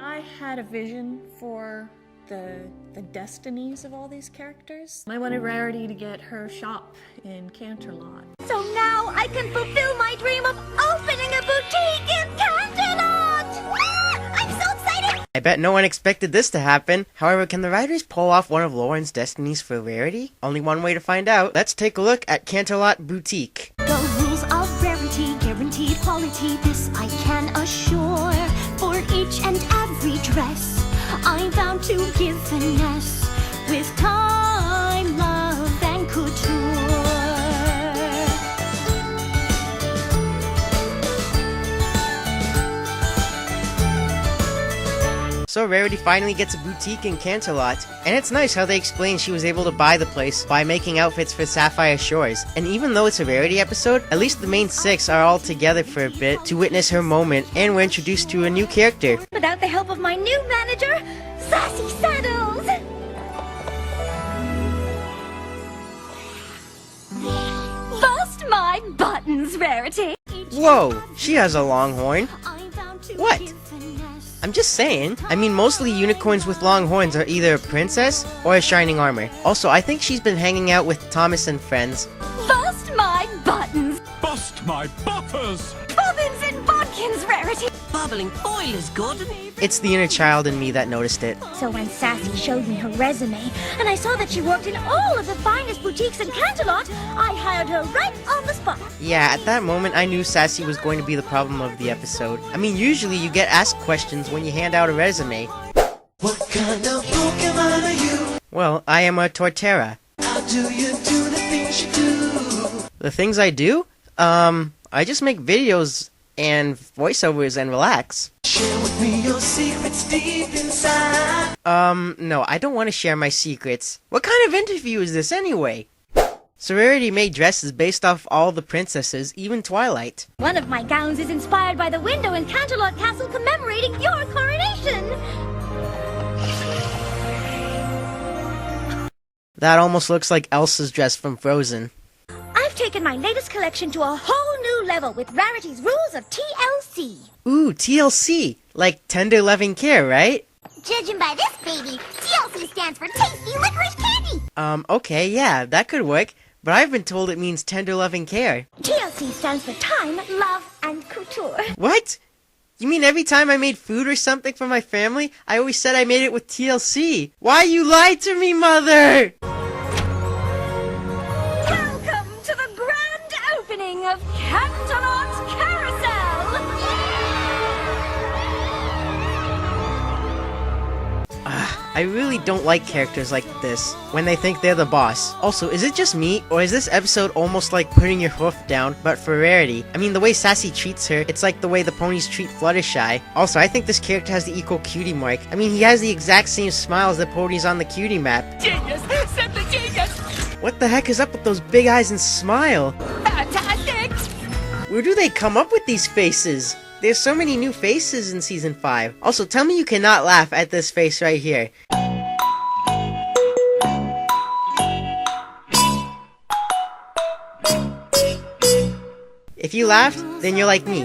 I had a vision for the destinies of all these characters. I wanted Rarity to get her shop in Canterlot. So now I can fulfill my dream of opening a boutique in Canterlot! I'm so excited! I bet no one expected this to happen. However, can the writers pull off one of Lauren's destinies for Rarity? Only one way to find out. Let's take a look at Canterlot Boutique. The rules of Rarity, guaranteed quality, this I can assure. For each and every dress, I'm bound to give finesse with time, love, and couture. So Rarity finally gets a boutique in Canterlot, and it's nice how they explain she was able to buy the place by making outfits for Sapphire Shores. And even though it's a Rarity episode, at least the main six are all together for a bit to witness her moment, and we're introduced to a new character. Without the help of my new manager, Sassy Saddles! Bust my buttons, Rarity! Whoa, she has a long horn. What? I'm just saying. I mean, mostly unicorns with long horns are either a princess or a shining armor. Also, I think she's been hanging out with Thomas and friends. Bust my buttons! Bust my buffers! Bobbins and bodkins, Rarity! Bubbling oil is good. It's the inner child in me that noticed it. So when Sassy showed me her resume, and I saw that she worked in all of the finest boutiques in Canterlot, I hired her right on the spot. Yeah, at that moment I knew Sassy was going to be the problem of the episode. I mean, usually you get asked questions when you hand out a resume. What kind of Pokemon are you? Well, I am a Torterra. How do you do the things you do? The things I do? I just make videos and voiceovers and relax. Share with me your secrets deep inside. No, I don't want to share my secrets. What kind of interview is this anyway? So Rarity made dresses based off all the princesses, even Twilight. One of my gowns is inspired by the window in Canterlot Castle commemorating your coronation. That almost looks like Elsa's dress from Frozen. I've taken my latest collection to a whole new level with Rarity's rules of TLC. Ooh, TLC, like tender loving care, right? Judging by this baby, TLC stands for tasty licorice candy. Okay, yeah, that could work, but I've been told it means tender loving care. TLC stands for time, love, and couture. What? You mean every time I made food or something for my family, I always said I made it with TLC? Why you lied to me, Mother? Welcome to the grand opening of Canterlot Carousel! I really don't like characters like this, when they think they're the boss. Also, is it just me, or is this episode almost like putting your hoof down, but for Rarity? I mean, the way Sassy treats her, it's like the way the ponies treat Fluttershy. Also, I think this character has the equal cutie mark. I mean, he has the exact same smile as the ponies on the cutie map. Genius! Simply genius! What the heck is up with those big eyes and smile? Fantastic! Where do they come up with these faces? There's so many new faces in Season 5. Also, tell me you cannot laugh at this face right here. If you laughed, then you're like me.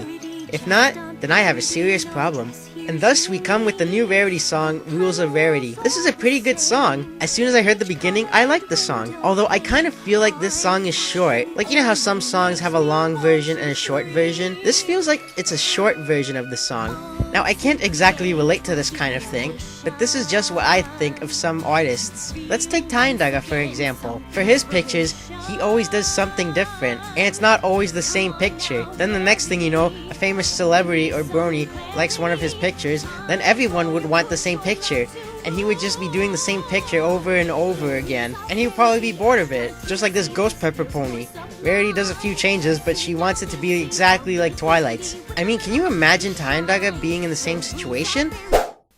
If not, then I have a serious problem. And thus we come with the new Rarity song, Rules of Rarity. This is a pretty good song. As soon as I heard the beginning, I liked the song. Although I kind of feel like this song is short. Like, you know how some songs have a long version and a short version? This feels like it's a short version of the song. Now, I can't exactly relate to this kind of thing, but this is just what I think of some artists. Let's take Tyndagger for example. For his pictures, he always does something different, and it's not always the same picture. Then the next thing you know, a famous celebrity or brony likes one of his pictures, then everyone would want the same picture, and he would just be doing the same picture over and over again, and he would probably be bored of it, just like this Ghost Pepper pony. Rarity does a few changes, but she wants it to be exactly like Twilight's. I mean, can you imagine Tyndagger being in the same situation?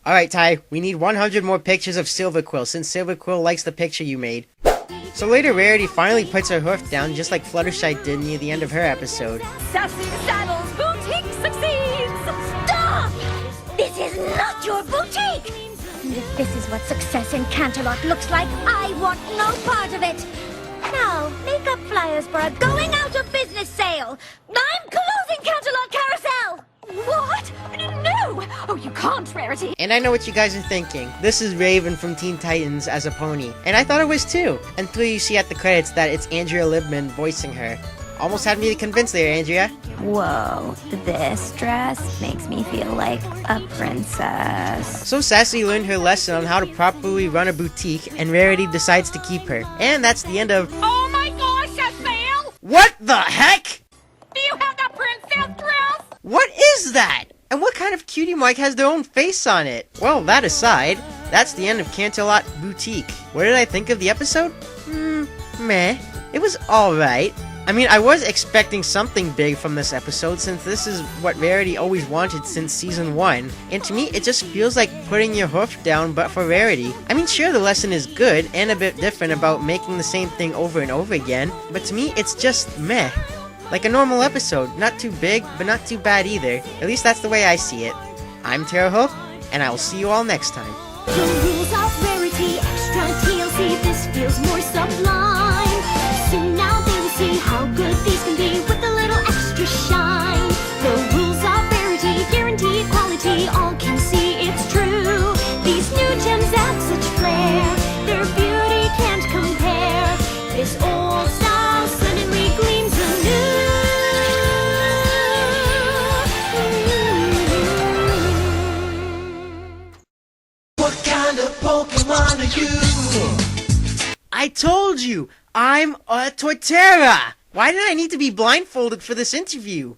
Alright Ty, we need 100 more pictures of Silverquill, since Silverquill likes the picture you made. So later Rarity finally puts her hoof down just like Fluttershy did near the end of her episode. Sassy Saddles Boutique succeeds! Stop! This is not your boutique! And if this is what success in Canterlot looks like, I want no part of it! Now, make up flyers for a going out of business sale! I'm closing Canterlot Carousel! What? No! Oh, You can't, Rarity. And I know what you guys are thinking. This is Raven from Teen Titans as a pony. And I thought it was too. Until you see at the credits that it's Andrea Libman voicing her. Almost had me convinced there, Andrea. Whoa, this dress makes me feel like a princess. So Sassy learned her lesson on how to properly run a boutique, and Rarity decides to keep her. And that's the end of... Oh my gosh, I fell! What the heck? Do you have the princess dress? What is that? And what kind of cutie mark has their own face on it? Well, that aside, that's the end of Canterlot Boutique. What did I think of the episode? Meh. It was alright. I mean, I was expecting something big from this episode since this is what Rarity always wanted since season 1. And to me, it just feels like putting your hoof down but for Rarity. I mean, sure, the lesson is good and a bit different about making the same thing over and over again, but to me, it's just meh. Like a normal episode, not too big, but not too bad either. At least that's the way I see it. I'm Tara Hook, and I will see you all next time. The rules of Rarity, extra TLC, this feels more sublime. Soon now they will see how good these can be with a little extra shine. The rules of Rarity guarantee quality, all can see it's true. These new gems add such flair, their beauty can't compare. This old style suddenly gleams anew. What kind of Pokemon are you? I told you! I'm a Torterra! Why did I need to be blindfolded for this interview?